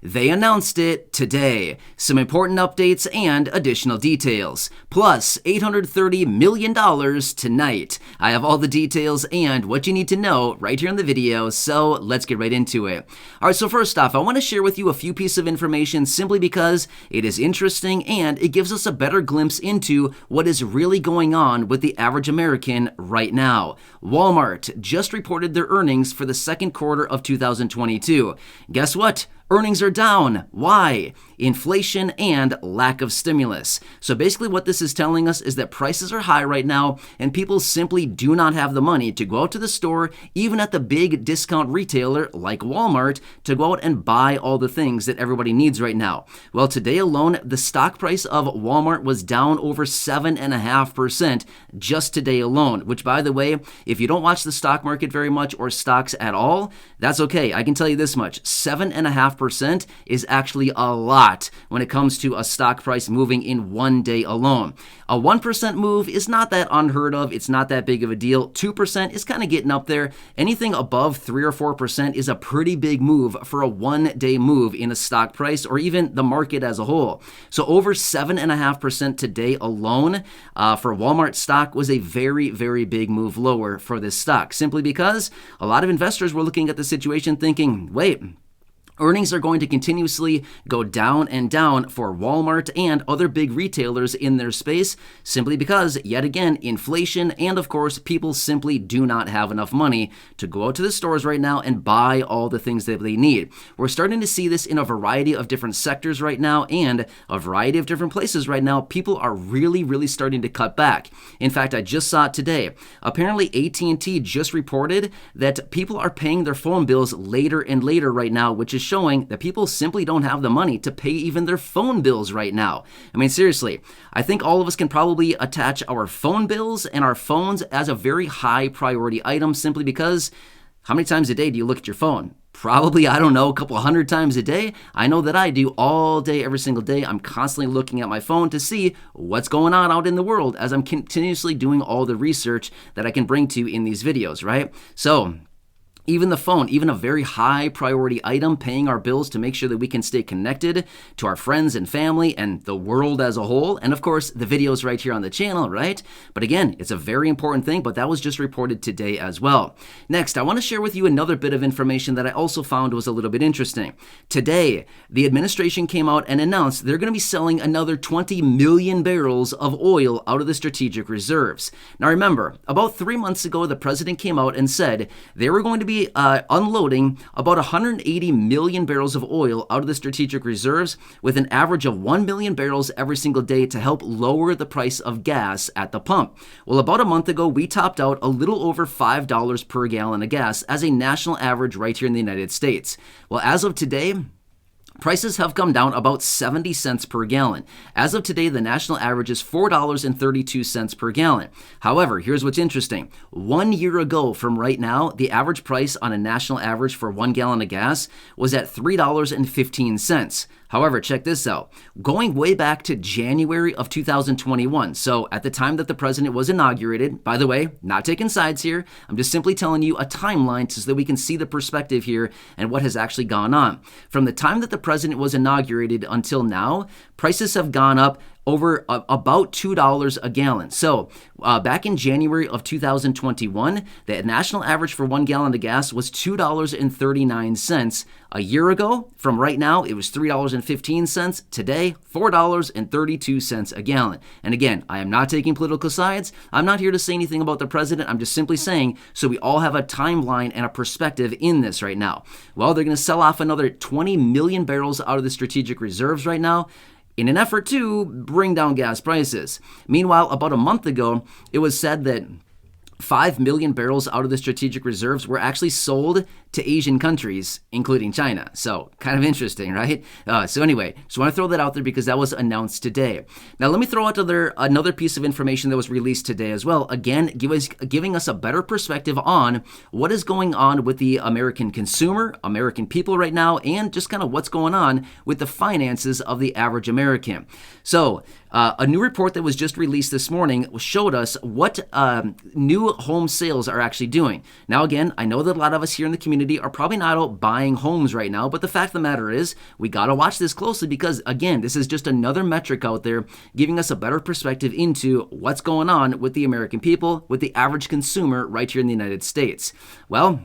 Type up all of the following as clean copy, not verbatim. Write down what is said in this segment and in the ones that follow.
They announced it today. Some important updates and additional details. Plus, $830 million tonight. I have all the details and what you need to know right here in the video, so let's get right into it. All right, so first off, I want to share with you a few pieces of information simply because it is interesting and it gives us a better glimpse into what is really going on with the average American right now. Walmart just reported their earnings for the second quarter of 2022. Guess what? Earnings are down. Why? Inflation and lack of stimulus. So basically what this is telling us is that prices are high right now and people simply do not have the money to go out to the store, even at the big discount retailer like Walmart, to go out and buy all the things that everybody needs right now. Well, today alone, the stock price of Walmart was down over 7.5% just today alone, which by the way, if you don't watch the stock market very much or stocks at all, that's okay. I can tell you this much, 7.5% is actually a lot when it comes to a stock price moving in one day alone. A 1% move is not that unheard of. It's not that big of a deal. 2% is kind of getting up there. Anything above 3 or 4% is a pretty big move for a one-day move in a stock price or even the market as a whole. So over 7.5% today alone for Walmart stock was a very, very big move lower for this stock, simply because a lot of investors were looking at the situation thinking, wait, earnings are going to continuously go down and down for Walmart and other big retailers in their space simply because, yet again, inflation and, of course, people simply do not have enough money to go out to the stores right now and buy all the things that they need. We're starting to see this in a variety of different sectors right now and a variety of different places right now. People are really, really starting to cut back. In fact, I just saw it today. Apparently, AT&T just reported that people are paying their phone bills later and later right now, which is showing that people simply don't have the money to pay even their phone bills right now. I mean, seriously, I think all of us can probably attach our phone bills and our phones as a very high priority item simply because how many times a day do you look at your phone? Probably, I don't know, a couple hundred times a day. I know that I do all day, every single day. I'm constantly looking at my phone to see what's going on out in the world as I'm continuously doing all the research that I can bring to you in these videos, right? So even the phone, even a very high priority item, paying our bills to make sure that we can stay connected to our friends and family and the world as a whole. And of course, the videos right here on the channel, right? But again, it's a very important thing, but that was just reported today as well. Next, I want to share with you another bit of information that I also found was a little bit interesting. Today, the administration came out and announced they're going to be selling another 20 million barrels of oil out of the strategic reserves. Now remember, about 3 months ago, the president came out and said they were going to be unloading about 180 million barrels of oil out of the strategic reserves with an average of 1 million barrels every single day to help lower the price of gas at the pump. Well, about a month ago, we topped out a little over $5 per gallon of gas as a national average right here in the United States. Well, as of today, prices have come down about 70 cents per gallon. As of today, the national average is $4.32 per gallon. However, here's what's interesting. 1 year ago from right now, the average price on a national average for 1 gallon of gas was at $3.15. However, check this out. Going way back to January of 2021, so at the time that the president was inaugurated, by the way, not taking sides here, I'm just simply telling you a timeline so that we can see the perspective here and what has actually gone on. From the time that the president was inaugurated until now, prices have gone up over about $2 a gallon. So back in January of 2021, the national average for 1 gallon of gas was $2.39. A year ago, from right now, it was $3.15. Today, $4.32 a gallon. And again, I am not taking political sides. I'm not here to say anything about the president. I'm just simply saying so we all have a timeline and a perspective in this right now. Well, they're going to sell off another 20 million barrels out of the strategic reserves right now in an effort to bring down gas prices. Meanwhile, about a month ago, it was said that 5 million barrels out of the strategic reserves were actually sold to Asian countries, including China. So kind of interesting, right? So anyway, just want to throw that out there because that was announced today. Now let me throw out another piece of information that was released today as well. Again, giving us a better perspective on what is going on with the American consumer, American people right now, and just kind of what's going on with the finances of the average American. So A new report that was just released this morning showed us what new home sales are actually doing. Now, again, I know that a lot of us here in the community are probably not out buying homes right now, but the fact of the matter is we got to watch this closely because, again, this is just another metric out there giving us a better perspective into what's going on with the American people, with the average consumer right here in the United States. Well,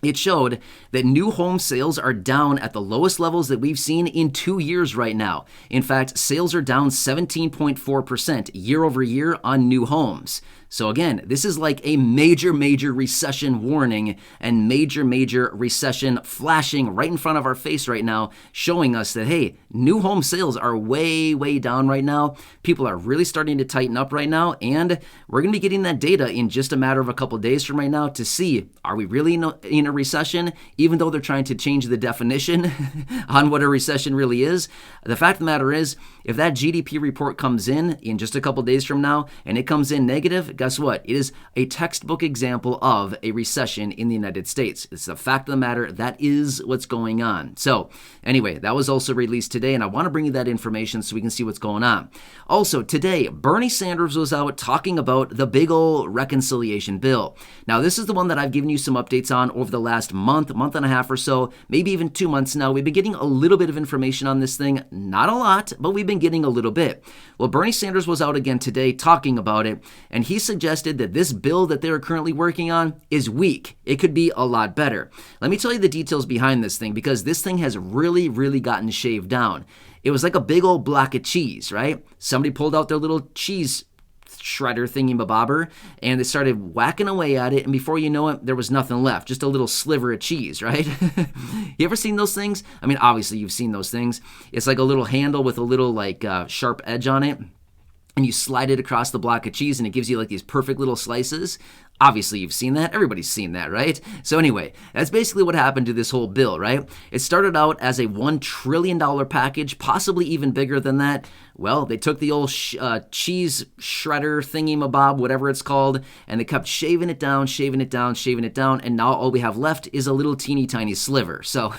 it showed that new home sales are down at the lowest levels that we've seen in 2 years right now. In fact, sales are down 17.4% year over year on new homes. So again, this is like a major recession warning and major recession flashing right in front of our face right now, showing us that, hey, new home sales are way down right now. People are really starting to tighten up right now, and we're going to be getting that data in just a matter of a couple of days from right now to see, are we really in a recession, even though they're trying to change the definition on what a recession really is. The fact of the matter is, if that GDP report comes in just a couple of days from now and it comes in negative, guess what? It is a textbook example of a recession in the United States. It's the fact of the matter. That is what's going on. So anyway, that was also released today, and I want to bring you that information so we can see what's going on. Also, today, Bernie Sanders was out talking about the big old reconciliation bill. Now, this is the one that I've given you some updates on over the last month and a half or so, maybe even 2 months now. We've been getting a little bit of information on this thing. Not a lot, but we've been getting a little bit. Well, Bernie Sanders was out again today talking about it, and he suggested that this bill that they're currently working on is weak. It could be a lot better. Let me tell you the details behind this thing, because this thing has really gotten shaved down. It was like a big old block of cheese, right? Somebody pulled out their little cheese shredder thingy-mabobber, and they started whacking away at it, and before you know it, there was nothing left, just a little sliver of cheese, right? You ever seen those things? I mean, obviously you've seen those things. It's like a little handle with a little sharp edge on it, and you slide it across the block of cheese, and it gives you like these perfect little slices. Obviously, you've seen that. Everybody's seen that, right? So anyway, that's basically what happened to this whole bill, right? It started out as a $1 trillion package, possibly even bigger than that. Well, they took the old cheese shredder thingy-mabob, whatever it's called, and they kept shaving it down, and now all we have left is a little teeny tiny sliver. So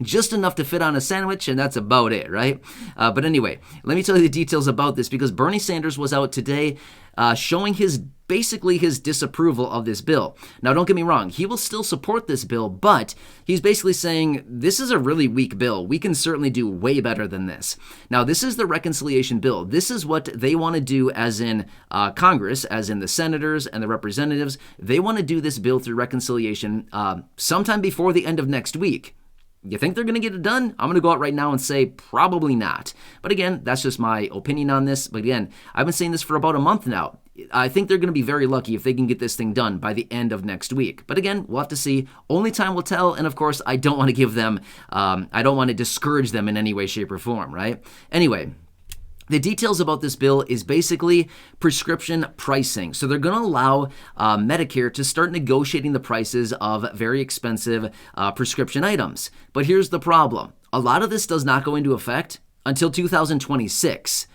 just enough to fit on a sandwich, and that's about it, right? But anyway, let me tell you the details about this, because Bernie Sanders was out today showing basically his disapproval of this bill. Now, don't get me wrong, he will still support this bill, but he's basically saying this is a really weak bill. We can certainly do way better than this. Now, this is the reconciliation bill. This is what they want to do as in Congress, as in the senators and the representatives. They want to do this bill through reconciliation sometime before the end of next week. You think they're going to get it done? I'm going to go out right now and say probably not. But again, that's just my opinion on this. But again, I've been saying this for about a month now. I think they're going to be very lucky if they can get this thing done by the end of next week. But again, we'll have to see. Only time will tell. And of course, I don't want to give them, I don't want to discourage them in any way, shape, or form, right? Anyway, the details about this bill is basically prescription pricing. So they're going to allow Medicare to start negotiating the prices of very expensive prescription items. But here's the problem. A lot of this does not go into effect until 2026.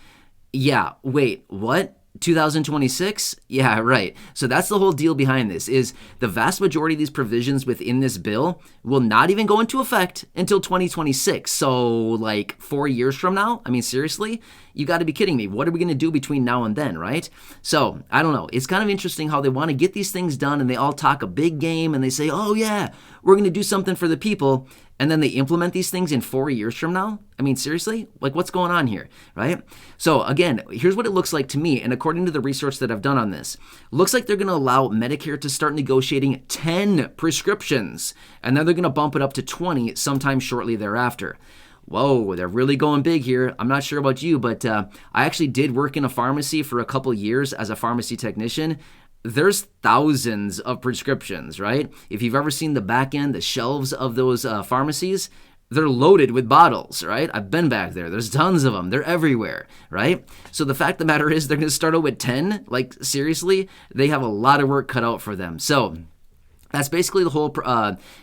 Yeah, wait, what? 2026? Yeah, right. So that's the whole deal behind this, is the vast majority of these provisions within this bill will not even go into effect until 2026. So like 4 years from now? I mean, seriously? You got to be kidding me. What are we going to do between now and then, right? So I don't know. It's kind of interesting how they want to get these things done, and they all talk a big game, and they say, oh yeah, we're going to do something for the people. And then they implement these things in 4 years from now? I mean, seriously? Like, what's going on here, right? So again, here's what it looks like to me, and according to the research that I've done on this, looks like they're going to allow Medicare to start negotiating 10 prescriptions, and then they're going to bump it up to 20 sometime shortly thereafter. Whoa, they're really going big here. I'm not sure about you, but I actually did work in a pharmacy for a couple years as a pharmacy technician. There's thousands of prescriptions, right? If you've ever seen the back end, the shelves of those pharmacies, they're loaded with bottles, right? I've been back there. There's tons of them. They're everywhere, right? So the fact of the matter is they're going to start out with 10. Like, seriously, they have a lot of work cut out for them. So that's basically the whole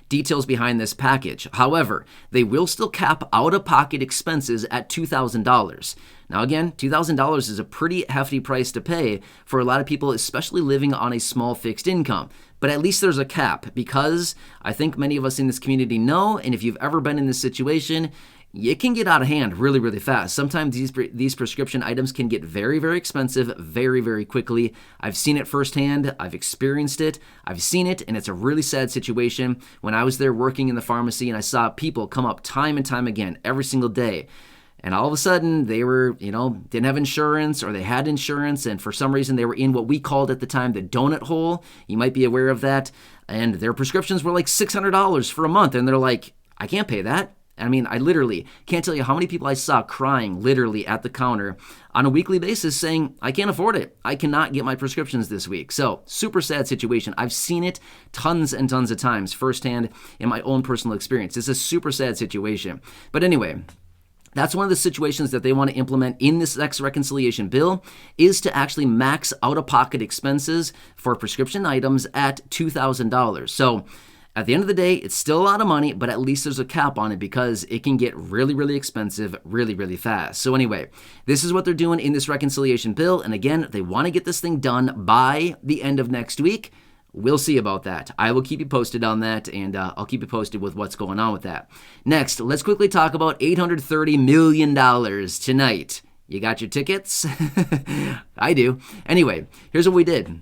details behind this package. However, they will still cap out-of-pocket expenses at $2,000. Now again, $2,000 is a pretty hefty price to pay for a lot of people, especially living on a small fixed income. But at least there's a cap, because I think many of us in this community know, and if you've ever been in this situation, it can get out of hand really, really fast. Sometimes these prescription items can get very, very expensive very, very quickly. I've seen it firsthand. I've experienced it. I've seen it, and it's a really sad situation. When I was there working in the pharmacy and I saw people come up time and time again every single day, and all of a sudden they were, didn't have insurance, or they had insurance, and for some reason they were in what we called at the time the donut hole. You might be aware of that. And their prescriptions were like $600 for a month, and they're like, I can't pay that. I mean, I literally can't tell you how many people I saw crying literally at the counter on a weekly basis saying, I can't afford it. I cannot get my prescriptions this week. So super sad situation. I've seen it tons and tons of times firsthand in my own personal experience. It's a super sad situation. But anyway, that's one of the situations that they want to implement in this next reconciliation bill, is to actually max out-of-pocket expenses for prescription items at $2,000. So at the end of the day, it's still a lot of money, but at least there's a cap on it because it can get really, really expensive really, really fast. So anyway, this is what they're doing in this reconciliation bill. And again, they want to get this thing done by the end of next week. We'll see about that. I will keep you posted on that, and I'll keep you posted with what's going on with that. Next, let's quickly talk about $830 million tonight. You got your tickets? I do. Anyway, here's what we did.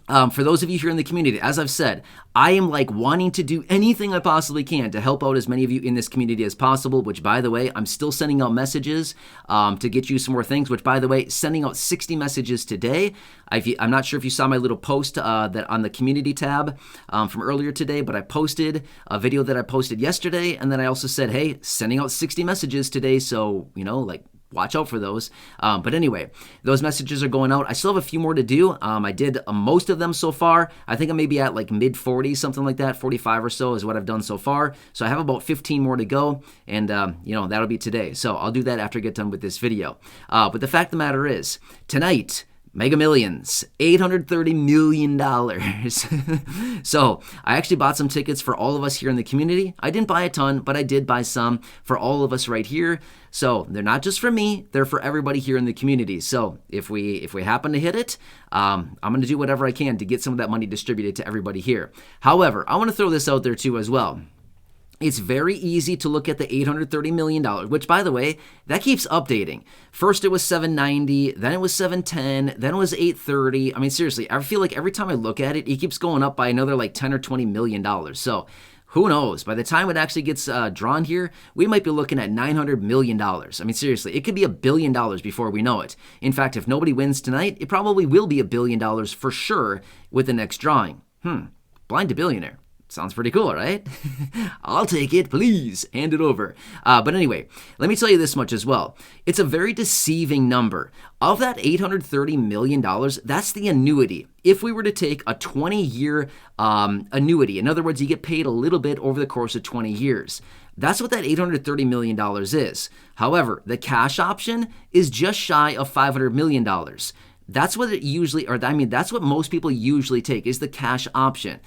For those of you here in the community, as I've said, I am wanting to do anything I possibly can to help out as many of you in this community as possible, which, by the way, I'm still sending out messages to get you some more things, which, by the way, sending out 60 messages today. I'm not sure if you saw my little post that on the community tab from earlier today, but I posted a video that I posted yesterday, and then I also said, hey, sending out 60 messages today, so, watch out for those. But anyway, those messages are going out. I still have a few more to do. I did most of them so far. I think I'm maybe at mid 40s, something like that. 45 or so is what I've done so far. So I have about 15 more to go, and that'll be today. So I'll do that after I get done with this video. But the fact of the matter is, tonight, Mega Millions, $830 million. So I actually bought some tickets for all of us here in the community. I didn't buy a ton, but I did buy some for all of us right here. So they're not just for me, they're for everybody here in the community. So if we happen to hit it, I'm going to do whatever I can to get some of that money distributed to everybody here. However, I want to throw this out there too as well. It's very easy to look at the $830 million, which, by the way, that keeps updating. First it was 790, then it was 710, then it was 830. I mean, seriously, I feel like every time I look at it, it keeps going up by another 10 or $20 million. So who knows? By the time it actually gets drawn here, we might be looking at $900 million. I mean, seriously, it could be $1 billion before we know it. In fact, if nobody wins tonight, it probably will be $1 billion for sure with the next drawing. Blind to Billionaire. Sounds pretty cool, right? I'll take it, please. Hand it over. But anyway, let me tell you this much as well. It's a very deceiving number. Of that $830 million, that's the annuity. If we were to take a 20-year annuity, in other words, you get paid a little bit over the course of 20 years. That's what that $830 million is. However, the cash option is just shy of $500 million. That's what it usually, that's what most people usually take, is the cash option.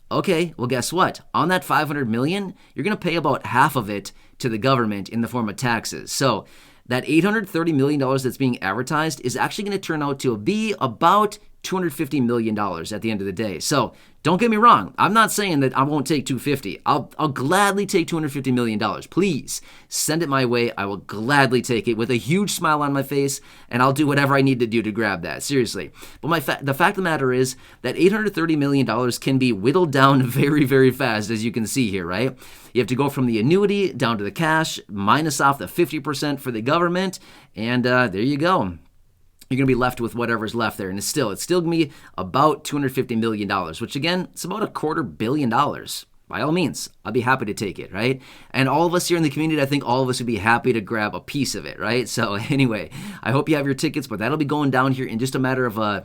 Okay, well, guess what? On that $500 million, you're going to pay about half of it to the government in the form of taxes. So that $830 million that's being advertised is actually going to turn out to be about $250 million at the end of the day. So don't get me wrong. I'm not saying that I won't take $250. I'll gladly take $250 million. Please send it my way. I will gladly take it with a huge smile on my face, and I'll do whatever I need to do to grab that. Seriously. But the fact of the matter is that $830 million can be whittled down very, very fast, as you can see here, right? You have to go from the annuity down to the cash, minus off the 50% for the government, and there you go. You're going to be left with whatever's left there. And it's still going to be about $250 million, which again, it's about $250 million. By all means, I'll be happy to take it, right? And all of us here in the community, I think all of us would be happy to grab a piece of it, right? So anyway, I hope you have your tickets, but that'll be going down here in just a matter of, a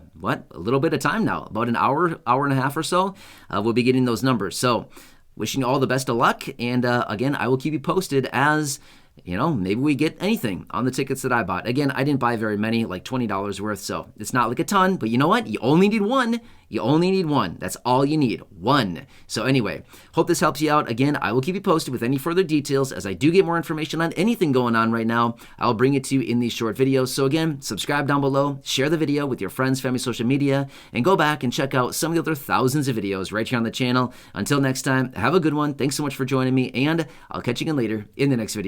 little bit of time now, about an hour and a half or so. We'll be getting those numbers. So wishing you all the best of luck. And again, I will keep you posted as maybe we get anything on the tickets that I bought. Again, I didn't buy very many, like $20 worth, so it's not like a ton, but you know what? You only need one. You only need one. That's all you need. One. So anyway, hope this helps you out. Again, I will keep you posted with any further details. As I do get more information on anything going on right now, I'll bring it to you in these short videos. So again, subscribe down below, share the video with your friends, family, social media, and go back and check out some of the other thousands of videos right here on the channel. Until next time, have a good one. Thanks so much for joining me, and I'll catch you again later in the next video.